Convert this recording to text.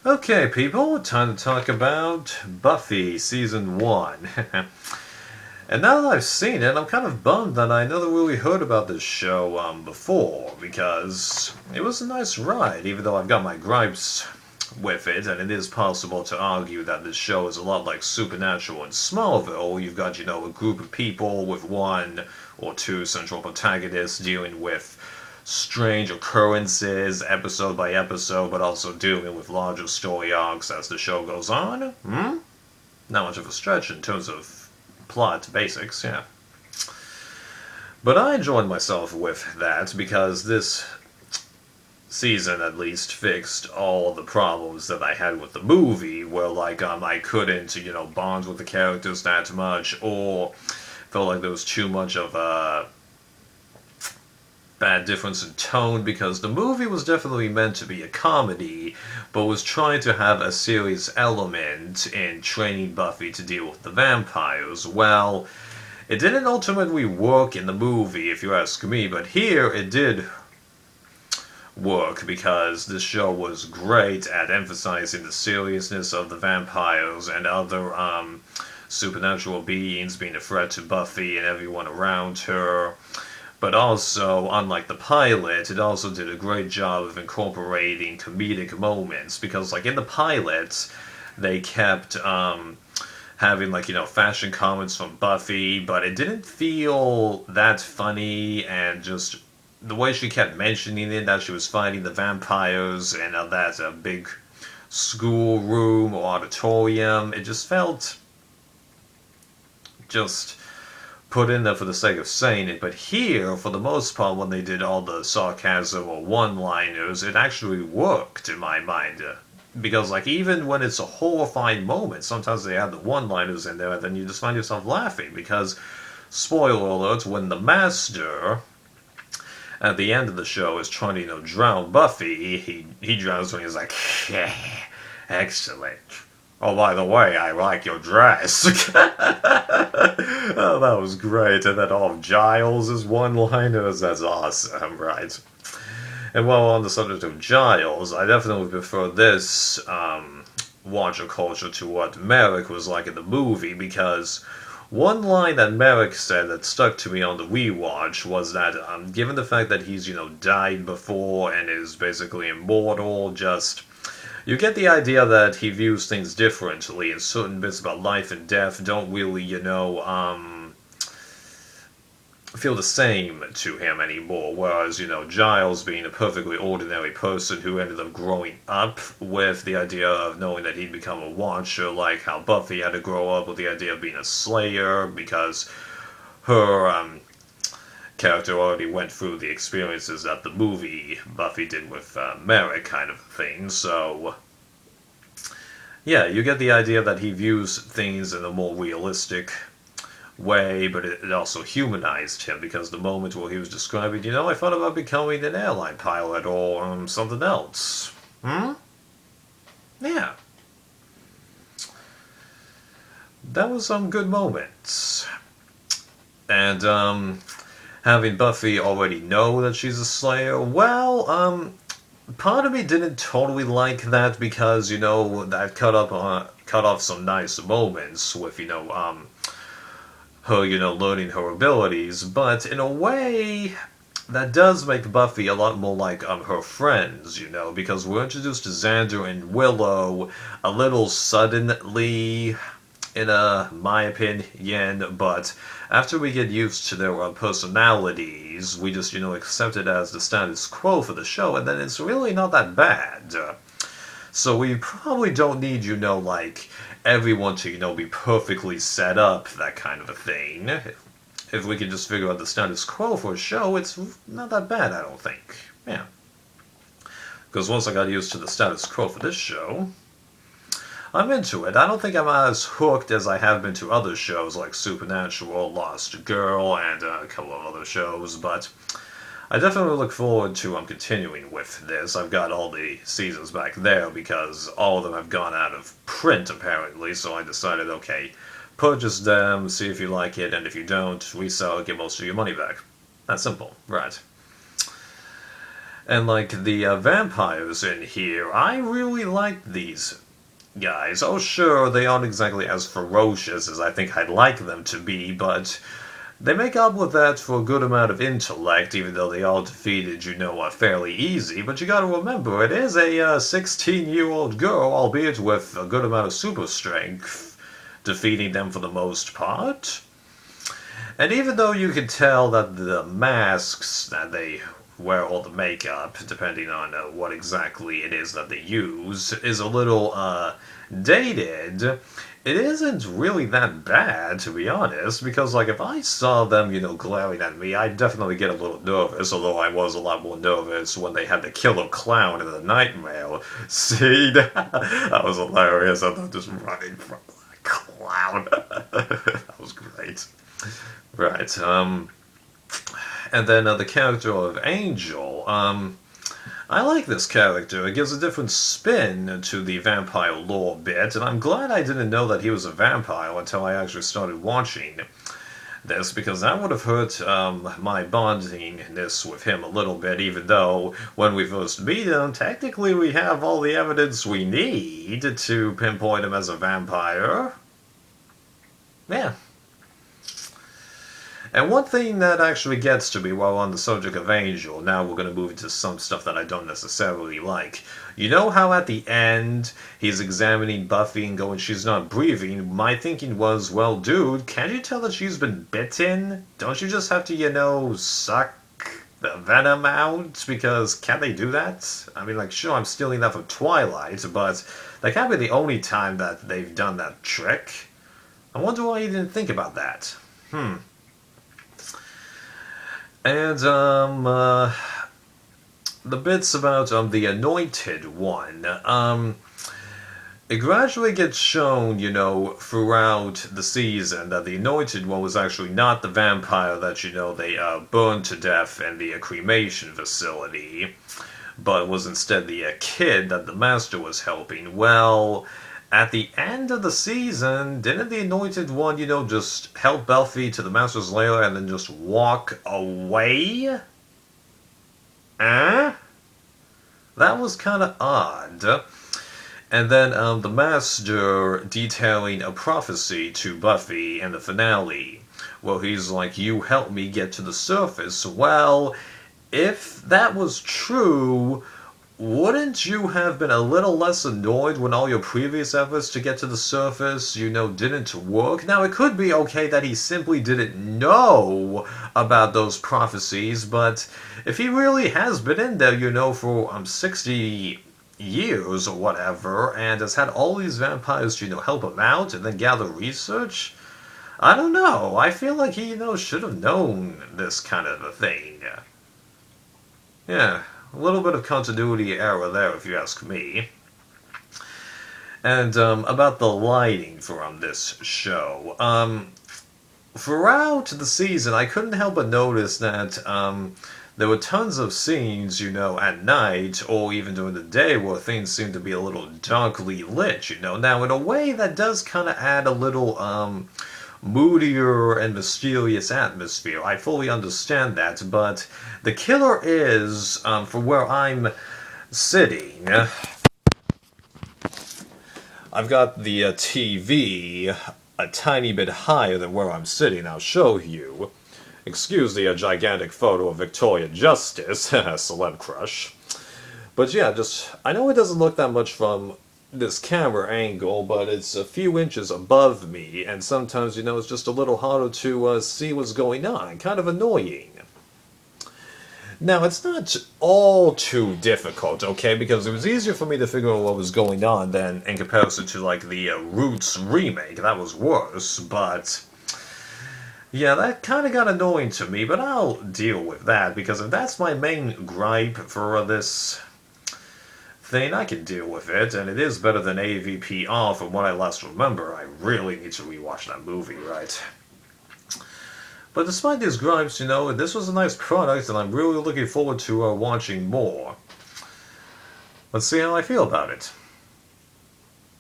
Okay, people, time to talk about Buffy Season 1. And now that I've seen it, I'm kind of bummed that I never really heard about this show before, because it was a nice ride, even though I've got my gripes with it, and it is possible to argue that this show is a lot like Supernatural and Smallville. You've got, a group of people with one or two central protagonists dealing with strange occurrences episode by episode, but also dealing with larger story arcs as the show goes on. Not much of a stretch in terms of plot basics, yeah. But I enjoyed myself with that because this season at least fixed all the problems that I had with the movie, where I couldn't, bond with the characters that much, or felt like there was too much of a bad difference in tone, because the movie was definitely meant to be a comedy, but was trying to have a serious element in training Buffy to deal with the vampires. Well, it didn't ultimately work in the movie, if you ask me, but here it did work because this show was great at emphasizing the seriousness of the vampires and other supernatural beings being a threat to Buffy and everyone around her. But also, unlike the pilot, it also did a great job of incorporating comedic moments, because in the pilot, they kept having fashion comments from Buffy, but it didn't feel that funny, and just the way she kept mentioning it, that she was fighting the vampires in that big schoolroom or auditorium, it just felt just put in there for the sake of saying it. But here, for the most part, when they did all the sarcasm or one-liners, it actually worked in my mind. Because even when it's a horrifying moment, sometimes they add the one-liners in there, and then you just find yourself laughing. Because, spoiler alert, when the Master at the end of the show is trying to, drown Buffy, he drowns when he's like, yeah, excellent. Oh, by the way, I like your dress. Oh, that was great. And then all of Giles' one-liners, that's awesome, right? And while on the subject of Giles, I definitely prefer this watcher culture to what Merrick was like in the movie, because one line that Merrick said that stuck to me on the rewatch was that, given the fact that he's, died before and is basically immortal, you get the idea that he views things differently, and certain bits about life and death don't really, feel the same to him anymore. Whereas, Giles being a perfectly ordinary person who ended up growing up with the idea of knowing that he'd become a Watcher, like how Buffy had to grow up with the idea of being a Slayer, because her character already went through the experiences that the movie Buffy did with Merrick, kind of thing. So, yeah, you get the idea that he views things in a more realistic way, but it also humanized him, because the moment where he was describing, I thought about becoming an airline pilot or something else. Yeah. That was some good moments. And, having Buffy already know that she's a Slayer, well, part of me didn't totally like that, because, that cut off some nice moments with, her, learning her abilities, but in a way, that does make Buffy a lot more like her friends, because we're introduced to Xander and Willow a little suddenly, in my opinion, but after we get used to their personalities, we just, accept it as the status quo for the show, and then it's really not that bad. So we probably don't need, everyone to, be perfectly set up, that kind of a thing. If we can just figure out the status quo for a show, it's not that bad, I don't think. Yeah. Because once I got used to the status quo for this show, I'm into it. I don't think I'm as hooked as I have been to other shows like Supernatural, Lost Girl, and a couple of other shows, but I definitely look forward to continuing with this. I've got all the seasons back there because all of them have gone out of print, apparently, so I decided, okay, purchase them, see if you like it, and if you don't, resell, get most of your money back. That's simple, right? And like the vampires in here, I really like these guys. Oh, sure, they aren't exactly as ferocious as I think I'd like them to be, but they make up with that for a good amount of intellect, even though they all defeated, fairly easy. But you gotta remember, it is a 16-year-old girl, albeit with a good amount of super strength, defeating them for the most part. And even though you can tell that the masks that they wear, all the makeup, depending on what exactly it is that they use, is a little dated, it isn't really that bad, to be honest, because, like, if I saw them, glaring at me, I'd definitely get a little nervous, although I was a lot more nervous when they had the killer clown in the nightmare scene. That was hilarious. I thought just running from the clown. That was great. Right, and then the character of Angel, I like this character. It gives a different spin to the vampire lore bit, and I'm glad I didn't know that he was a vampire until I actually started watching this, because that would have hurt my bondingness with him a little bit, even though when we first meet him, technically we have all the evidence we need to pinpoint him as a vampire. Yeah. And one thing that actually gets to me while on the subject of Angel, now we're going to move into some stuff that I don't necessarily like. You know how at the end, he's examining Buffy and going, she's not breathing? My thinking was, well, dude, can't you tell that she's been bitten? Don't you just have to, suck the venom out? Because can't they do that? I mean, like, sure, I'm stealing that from Twilight, but that can't be the only time that they've done that trick. I wonder why you didn't think about that. And, the bits about, the Anointed One, it gradually gets shown, throughout the season that the Anointed One was actually not the vampire that, they, burned to death in the cremation facility, but was instead the kid that the Master was helping. Well, at the end of the season, didn't the Anointed One, just help Buffy to the Master's lair and then just walk away? That was kind of odd. And then the Master detailing a prophecy to Buffy in the finale, where he's like, you help me get to the surface. Well, if that was true, wouldn't you have been a little less annoyed when all your previous efforts to get to the surface, didn't work? Now, it could be okay that he simply didn't know about those prophecies, but if he really has been in there, for 60 years or whatever, and has had all these vampires, help him out and then gather research, I don't know. I feel like he, should have known this kind of a thing. Yeah. A little bit of continuity error there, if you ask me. And about the lighting from this show. Throughout the season, I couldn't help but notice that there were tons of scenes, at night or even during the day where things seemed to be a little darkly lit, Now, in a way, that does kind of add a little moodier and mysterious atmosphere. I fully understand that, but the killer is, from where I'm sitting, I've got the TV a tiny bit higher than where I'm sitting. I'll show you. Excuse the gigantic photo of Victoria Justice, celeb crush. But yeah, I know it doesn't look that much from this camera angle, but it's a few inches above me, and sometimes, it's just a little harder to see what's going on. Kind of annoying. Now, it's not all too difficult, okay, because it was easier for me to figure out what was going on than in comparison to, like, the Roots remake. That was worse, but yeah, that kind of got annoying to me, but I'll deal with that, because if that's my main gripe for this thing, I can deal with it, and it is better than AVPR from what I last remember. I really need to rewatch that movie, right? But despite these gripes, this was a nice product, and I'm really looking forward to watching more. Let's see how I feel about it.